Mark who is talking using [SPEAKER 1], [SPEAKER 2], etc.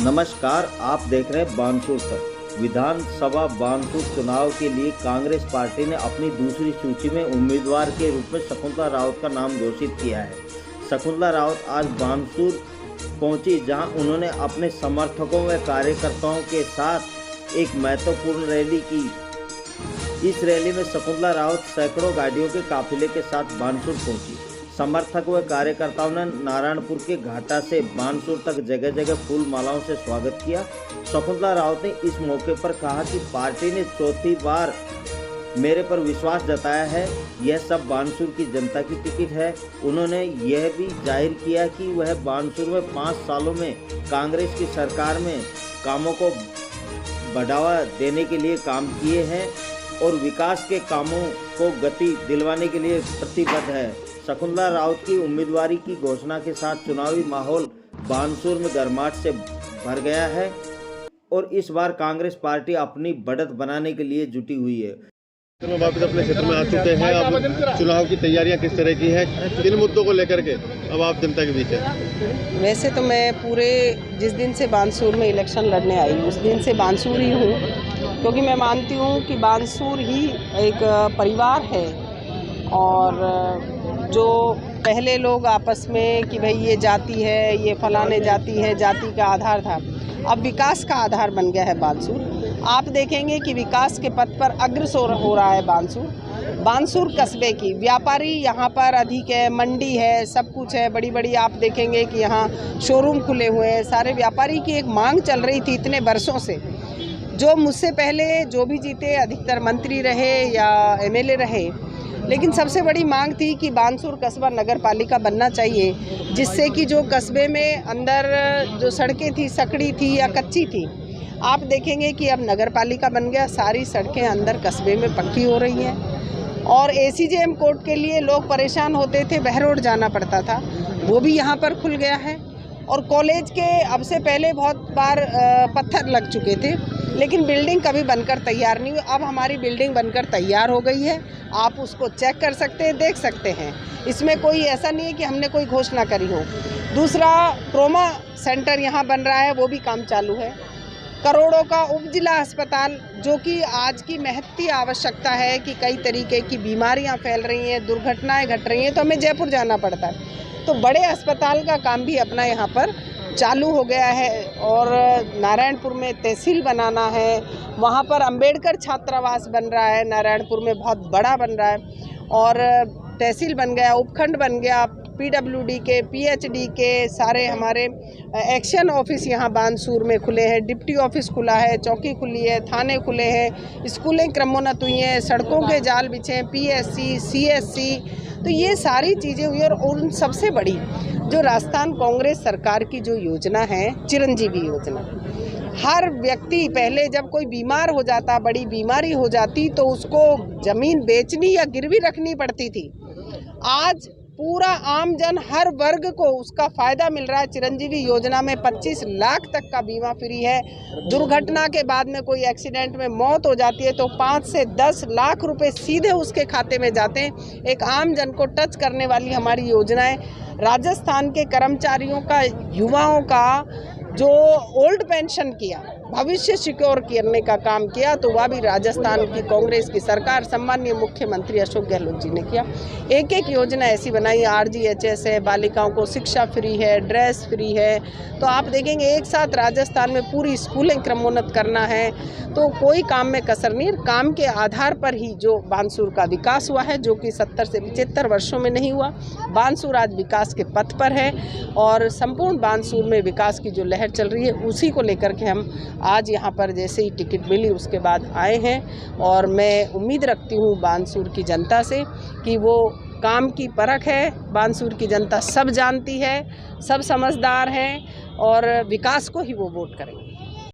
[SPEAKER 1] नमस्कार, आप देख रहे हैं बानसूर तक। विधानसभा बानसूर चुनाव के लिए कांग्रेस पार्टी ने अपनी दूसरी सूची में उम्मीदवार के रूप में शकुंतला रावत का नाम घोषित किया है। शकुंतला रावत आज बानसूर पहुंची, जहां उन्होंने अपने समर्थकों व कार्यकर्ताओं के साथ एक महत्वपूर्ण रैली की। इस रैली में शकुंतला रावत सैकड़ों गाड़ियों के काफिले के साथ बानसूर पहुंची। समर्थक व कार्यकर्ताओं ने नारायणपुर के घाटा से बानसूर तक जगह जगह फूल मालाओं से स्वागत किया। शकुंतला रावत ने इस मौके पर कहा कि पार्टी ने चौथी बार मेरे पर विश्वास जताया है, यह सब बानसूर की जनता की टिकट है। उन्होंने यह भी जाहिर किया कि वह बानसूर में 5 सालों में कांग्रेस की सरकार में कामों को बढ़ावा देने के लिए काम किए हैं और विकास के कामों को गति दिलवाने के लिए प्रतिबद्ध है। शकुंतला रावत की उम्मीदवारी की घोषणा के साथ चुनावी माहौल बानसूर में गर्माहट से भर गया है और इस बार कांग्रेस पार्टी अपनी बढ़त बनाने के लिए जुटी हुई है।
[SPEAKER 2] वापस अपने क्षेत्र में आ चुके हैं। अब चुनाव की तैयारियां किस तरह की है, किन मुद्दों को लेकर के अब आप जनता के बीच है?
[SPEAKER 3] वैसे तो मैं पूरे जिस दिन से बानसूर में इलेक्शन लड़ने आई उस दिन से बानसूर ही हूँ, क्योंकि मैं मानती हूँ कि बानसूर ही एक परिवार है। और जो पहले लोग आपस में कि भाई ये जाति है, ये फलाने जाति है, जाति का आधार था, अब विकास का आधार बन गया है बानसूर। आप देखेंगे कि विकास के पथ पर अग्रसर हो रहा है बानसूर कस्बे की। व्यापारी यहाँ पर अधिक है, मंडी है, सब कुछ है, बड़ी बड़ी आप देखेंगे कि यहाँ शोरूम खुले हुए हैं। सारे व्यापारी की एक मांग चल रही थी इतने वर्षों से। जो मुझसे पहले जो भी जीते, अधिकतर मंत्री रहे या एमएलए रहे, लेकिन सबसे बड़ी मांग थी कि बानसूर कस्बा नगर पालिका बनना चाहिए, जिससे कि जो कस्बे में अंदर जो सड़कें थी, सकड़ी थी या कच्ची थी, आप देखेंगे कि अब नगर पालिका बन गया। सारी सड़कें अंदर कस्बे में पक्की हो रही हैं। और एसीजेएम कोर्ट के लिए लोग परेशान होते थे, बहरोड जाना पड़ता था, वो भी यहाँ पर खुल गया है। और कॉलेज के अब से पहले बहुत बार पत्थर लग चुके थे, लेकिन बिल्डिंग कभी बनकर तैयार नहीं हुई। अब हमारी बिल्डिंग बनकर तैयार हो गई है, आप उसको चेक कर सकते हैं, देख सकते हैं। इसमें कोई ऐसा नहीं है कि हमने कोई घोषणा करी हो। दूसरा, ट्रॉमा सेंटर यहाँ बन रहा है, वो भी काम चालू है। करोड़ों का उपजिला अस्पताल, जो कि आज की महत्ती आवश्यकता है कि कई तरीके की बीमारियाँ फैल रही हैं, दुर्घटनाएँ घट रही हैं, तो हमें जयपुर जाना पड़ता है। तो बड़े अस्पताल का काम भी अपना यहाँ पर चालू हो गया है। और नारायणपुर में तहसील बनाना है, वहाँ पर अंबेडकर छात्रावास बन रहा है, नारायणपुर में बहुत बड़ा बन रहा है। और तहसील बन गया, उपखंड बन गया, पीडब्ल्यूडी के, पीएचडी के सारे हमारे एक्शन ऑफिस यहाँ बानसूर में खुले हैं, डिप्टी ऑफिस खुला है, चौकी खुली है, थाने खुले हैं, स्कूलें क्रमोन्नत हुई हैं, सड़कों के जाल बिछे हैं, पीएससी, सीएससी। तो ये सारी चीज़ें हुई। और उन सबसे बड़ी जो राजस्थान कांग्रेस सरकार की जो योजना है, चिरंजीवी योजना। हर व्यक्ति पहले जब कोई बीमार हो जाता, बड़ी बीमारी हो जाती, तो उसको ज़मीन बेचनी या गिरवी रखनी पड़ती थी। आज पूरा आम जन, हर वर्ग को उसका फ़ायदा मिल रहा है। चिरंजीवी योजना में 25 लाख तक का बीमा फ्री है। दुर्घटना के बाद में कोई एक्सीडेंट में मौत हो जाती है तो 5 से 10 लाख रुपए सीधे उसके खाते में जाते हैं। एक आम जन को टच करने वाली हमारी योजना है। राजस्थान के कर्मचारियों का, युवाओं का जो ओल्ड पेंशन किया, भविष्य सिक्योर करने का काम किया, तो वह भी राजस्थान की कांग्रेस की सरकार, सम्माननीय मुख्यमंत्री अशोक गहलोत जी ने किया। एक एक योजना ऐसी बनाई, आरजीएचएस है, बालिकाओं को शिक्षा फ्री है, ड्रेस फ्री है। तो आप देखेंगे एक साथ राजस्थान में पूरी स्कूलें क्रमोन्नत करना है, तो कोई काम में कसर नहीं। काम के आधार पर ही जो बानसूर का विकास हुआ है, जो कि 70 से 75 वर्षों में नहीं हुआ। बानसूर आज विकास के पथ पर है और संपूर्ण बानसूर में विकास की जो लहर चल रही है, उसी को लेकर के हम आज यहाँ पर जैसे ही टिकट मिली उसके बाद आए हैं। और मैं उम्मीद रखती हूँ बानसूर की जनता से कि वो काम की परख है। बानसूर की जनता सब जानती है, सब समझदार हैं और विकास को ही वो वोट करेंगे।